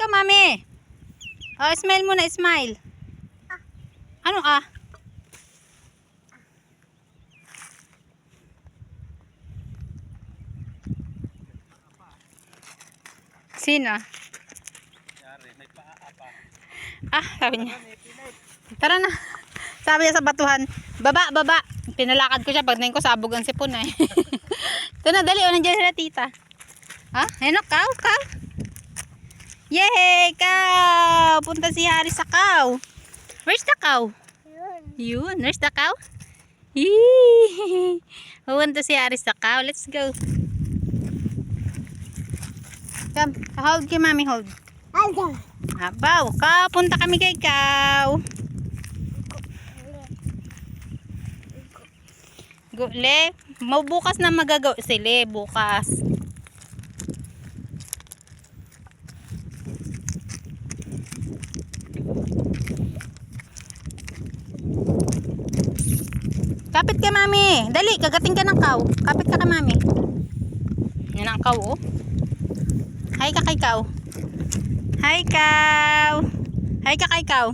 ka, mami. Oh, smile muna, smile. Ano ah? Sino? Ah, sabi niya. Tara na. Sabi niya sa batuhan. Baba, baba. Pinalakad ko siya. Pagdating ko, sabog ang sipon eh. Ito na, dali. O, nandiyan sila tita. Ha? Ano, cow? Cow? Yay! Cow! Punta si Harry sa cow. Where's the cow? Yun. Where's the cow? Yee! Pupunta si Harry sa cow. Let's go. Come. Hold kay mami. Hold. Abaw. Cow. Punta kami kay cow. Gule. Bukas na magagawa sila. Bukas. Kapit ka mami. Dali. Kagating ka ng cow. Kapit ka kay mami. Yan ang cow oh. Hi ka kay cow. Hi cow. Hi ka kay cow.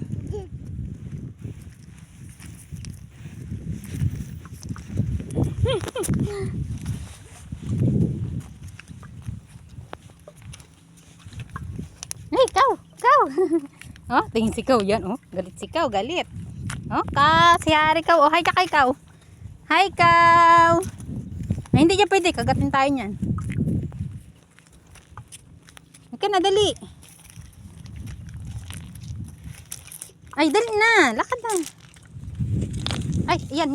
Hey cow. Cow. Oh, tingin si cow yan oh. Galit si cow. Galit. Oh, si Harry cow. Oh, hi ka kay cow. Hi cow. Ay, hindi niya pwede. Kagatin tayo niyan. Okay na, dali. Ay, dali na. Lakad na. Ay, yan.